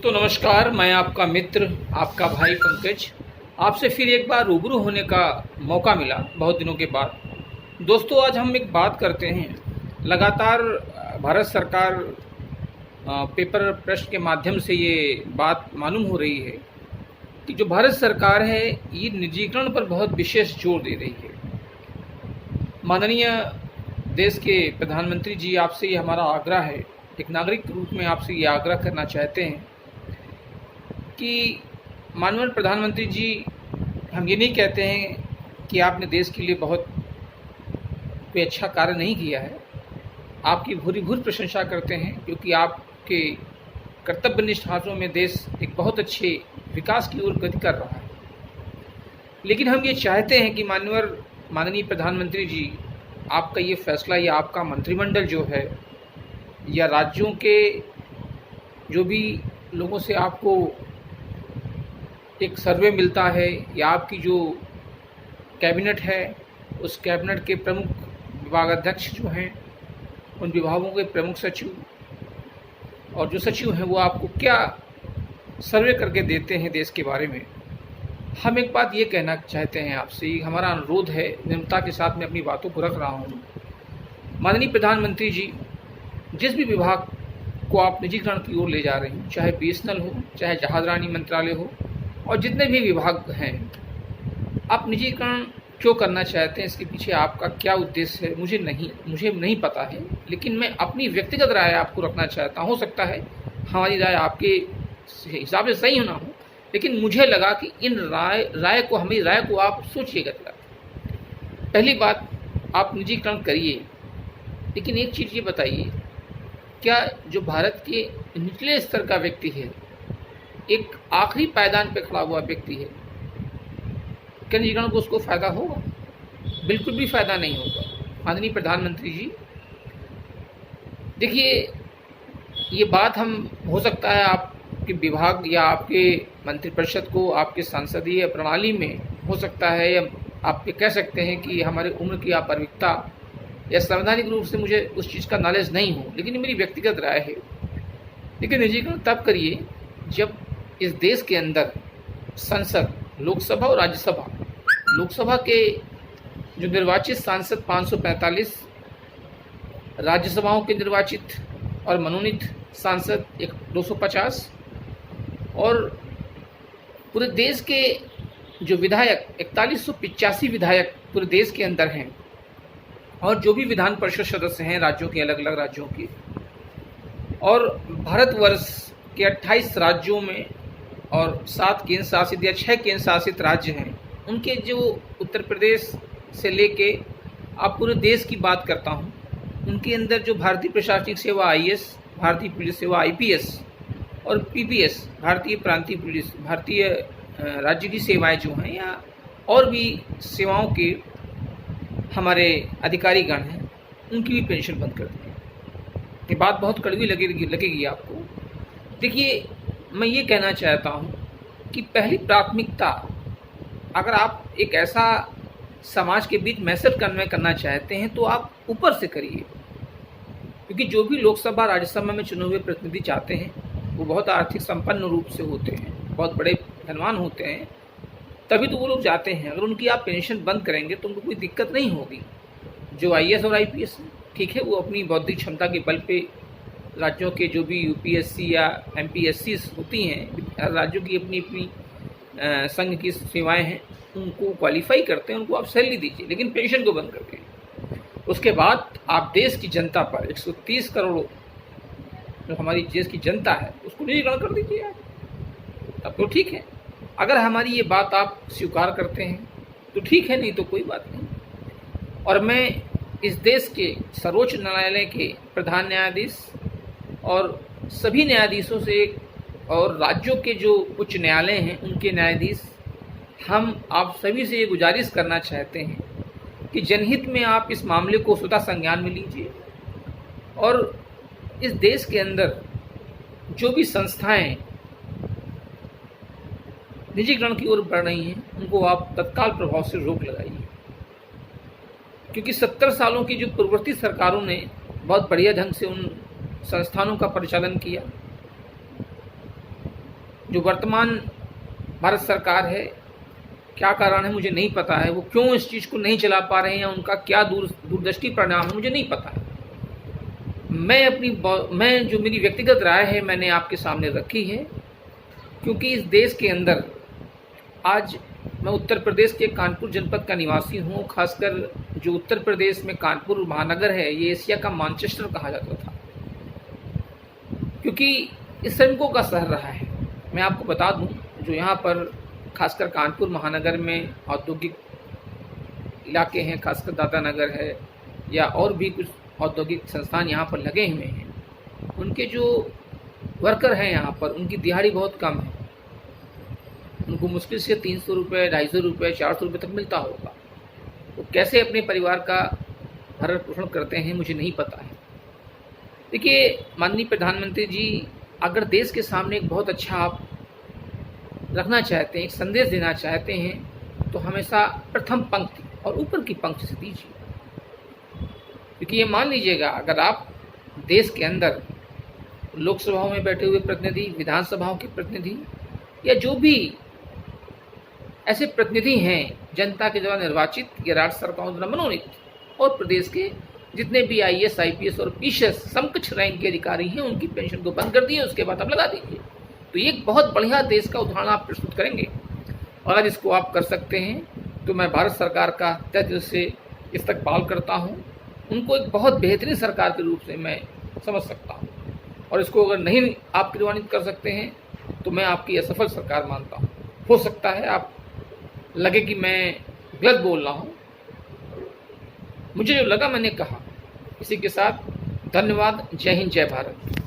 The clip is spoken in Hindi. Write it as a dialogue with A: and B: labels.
A: तो नमस्कार, मैं आपका मित्र, आपका भाई पंकज। आपसे फिर एक बार रूबरू होने का मौका मिला बहुत दिनों के बाद। दोस्तों, आज हम एक बात करते हैं। लगातार भारत सरकार पेपर प्रश्न के माध्यम से ये बात मालूम हो रही है कि जो भारत सरकार है ये निजीकरण पर बहुत विशेष जोर दे रही है। माननीय देश के प्रधानमंत्री जी, आपसे ये हमारा आग्रह है, एक नागरिक के रूप में आपसे ये आग्रह करना चाहते हैं कि माननीय प्रधानमंत्री जी, हम ये नहीं कहते हैं कि आपने देश के लिए बहुत कोई अच्छा कार्य नहीं किया है। आपकी भूरी भूरी प्रशंसा करते हैं क्योंकि आपके कर्तव्यनिष्ठ हाथों में देश एक बहुत अच्छे विकास की ओर गति कर रहा है। लेकिन हम ये चाहते हैं कि माननीय प्रधानमंत्री जी, आपका ये फैसला या आपका मंत्रिमंडल जो है या राज्यों के जो भी लोगों से आपको एक सर्वे मिलता है या आपकी जो कैबिनेट है, उस कैबिनेट के प्रमुख विभागाध्यक्ष जो हैं, उन विभागों के प्रमुख सचिव और जो सचिव हैं वो आपको क्या सर्वे करके देते हैं देश के बारे में। हम एक बात ये कहना चाहते हैं आपसे, हमारा अनुरोध है, विनम्रता के साथ मैं अपनी बातों को रख रहा हूँ। माननीय प्रधानमंत्री जी, जिस भी विभाग को आप निजीकरण की ओर ले जा रहे हैं, चाहे बीएसएनएल हो, चाहे जहाजरानी मंत्रालय हो और जितने भी विभाग हैं, आप निजीकरण क्यों करना चाहते हैं, इसके पीछे आपका क्या उद्देश्य है, मुझे नहीं पता है। लेकिन मैं अपनी व्यक्तिगत राय आपको रखना चाहता हूँ। हो सकता है हमारी राय आपके हिसाब से सही ना हो, लेकिन मुझे लगा कि हमारी राय को आप सोचिएगा जरा। पहली बात, आप निजीकरण करिए, लेकिन एक चीज़ ये बताइए, क्या जो भारत के निचले स्तर का व्यक्ति है, एक आखिरी पायदान पे खड़ा हुआ व्यक्ति है, क्या निजीकरण को उसको फ़ायदा होगा? बिल्कुल भी फ़ायदा नहीं होगा। माननीय प्रधानमंत्री जी, देखिए, ये बात हम हो सकता है आपके विभाग या आपके मंत्रिपरिषद को आपके संसदीय प्रणाली में हो सकता है, या आप ये कह सकते हैं कि हमारे उम्र की अपरिपक्वता या संवैधानिक रूप से मुझे उस चीज़ का नॉलेज नहीं हो, लेकिन मेरी व्यक्तिगत राय है। लेकिन निजीकरण तब करिए जब इस देश के अंदर संसद, लोकसभा और राज्यसभा, लोकसभा के जो निर्वाचित सांसद 545, राज्यसभाओं के निर्वाचित और मनोनीत सांसद 250 और पूरे देश के जो विधायक 4185 विधायक पूरे देश के अंदर हैं, और जो भी विधान परिषद सदस्य हैं राज्यों के, अलग अलग राज्यों के, और भारतवर्ष के 28 राज्यों में और 7 केंद्र शासित या 6 केंद्र शासित राज्य हैं, उनके जो उत्तर प्रदेश से लेके आप पूरे देश की बात करता हूँ, उनके अंदर जो भारतीय प्रशासनिक सेवा आईएएस, भारतीय पुलिस सेवा आईपीएस और पीपीएस, भारतीय प्रांतीय पुलिस, भारतीय राज्य की सेवाएं जो हैं, या और भी सेवाओं के हमारे अधिकारीगण हैं, उनकी भी पेंशन बंद कर दी। ये बात बहुत कड़वी लगेगी आपको। देखिए, मैं ये कहना चाहता हूँ कि पहली प्राथमिकता, अगर आप एक ऐसा समाज के बीच मैसेज कन्वे करना चाहते हैं तो आप ऊपर से करिए, क्योंकि जो भी लोकसभा राज्यसभा में चुने हुए प्रतिनिधि चाहते हैं वो बहुत आर्थिक संपन्न रूप से होते हैं, बहुत बड़े धनवान होते हैं, तभी तो वो लोग जाते हैं। अगर उनकी आप पेंशन बंद करेंगे तो उनको कोई दिक्कत नहीं होगी। जो आईएएस और आईपीएस हैं, ठीक है, वो अपनी बौद्धिक क्षमता के बल पे राज्यों के जो भी यूपीएससी या एमपीएससी होती हैं, हर राज्यों की अपनी अपनी संघ की सेवाएं हैं, उनको क्वालिफाई करते हैं, उनको आप सैलरी दीजिए, लेकिन पेंशन को बंद कर दीजिए। उसके बाद आप देश की जनता पर 130 करोड़ जो हमारी देश की जनता है उसको निजीकरण कर दीजिए आप, तब तो ठीक है। अगर हमारी ये बात आप स्वीकार करते हैं तो ठीक है, नहीं तो कोई बात नहीं। और मैं इस देश के सर्वोच्च न्यायालय के प्रधान न्यायाधीश और सभी न्यायाधीशों से और राज्यों के जो उच्च न्यायालय हैं उनके न्यायाधीश, हम आप सभी से ये गुजारिश करना चाहते हैं कि जनहित में आप इस मामले को स्वतः संज्ञान में लीजिए, और इस देश के अंदर जो भी संस्थाएं निजीकरण की ओर बढ़ रही हैं उनको आप तत्काल प्रभाव से रोक लगाइए, क्योंकि 70 सालों की जो पूर्ववर्ती सरकारों ने बहुत बढ़िया ढंग से उन संस्थानों का परिचालन किया, जो वर्तमान भारत सरकार है, क्या कारण है मुझे नहीं पता है, वो क्यों इस चीज़ को नहीं चला पा रहे हैं, उनका क्या दूरदृष्टि परिणाम है मुझे नहीं पता है। मैं जो मेरी व्यक्तिगत राय है मैंने आपके सामने रखी है, क्योंकि इस देश के अंदर आज मैं उत्तर प्रदेश के कानपुर जनपद का निवासी हूँ। खासकर जो उत्तर प्रदेश में कानपुर महानगर है, ये एशिया का मैनचेस्टर कहा जाता था, क्योंकि इस श्रमिकों का शहर रहा है। मैं आपको बता दूं, जो यहाँ पर खासकर कानपुर महानगर में औद्योगिक इलाके हैं, खासकर दादा नगर है या और भी कुछ औद्योगिक संस्थान यहाँ पर लगे हुए हैं, उनके जो वर्कर हैं यहाँ पर, उनकी दिहाड़ी बहुत कम है। उनको मुश्किल से 300 रुपये, 250 रुपये, 400 रुपये तक मिलता होगा। वो कैसे अपने परिवार का भरण पोषण करते हैं मुझे नहीं पता है। देखिए माननीय प्रधानमंत्री जी, अगर देश के सामने एक बहुत अच्छा आप रखना चाहते हैं, एक संदेश देना चाहते हैं, तो हमेशा प्रथम पंक्ति और ऊपर की पंक्ति से दीजिए। क्योंकि ये मान लीजिएगा, अगर आप देश के अंदर लोकसभाओं में बैठे हुए प्रतिनिधि, विधानसभाओं के प्रतिनिधि या जो भी ऐसे प्रतिनिधि हैं जनता के द्वारा निर्वाचित या राज्य सरकारों द्वारा मनोनीत, और प्रदेश के जितने भी IAS, IPS और PCS समकक्ष रैंक के अधिकारी हैं, उनकी पेंशन को बंद कर दिए, उसके बाद आप लगा दीजिए। तो ये एक बहुत बढ़िया देश का उदाहरण आप प्रस्तुत करेंगे। और अगर इसको आप कर सकते हैं तो मैं भारत सरकार का तहे दिल से इस्तकबाल करता हूँ। उनको एक बहुत बेहतरीन सरकार के रूप से मैं समझ सकता हूँ, और इसको अगर नहीं आप क्रियान्वित कर सकते हैं तो मैं आपकी असफल सरकार मानता हूँ। हो सकता है आप लगे कि मैं गलत बोल रहा हूँ, मुझे जो लगा मैंने कहा। इसी के साथ धन्यवाद। जय हिंद, जय भारत।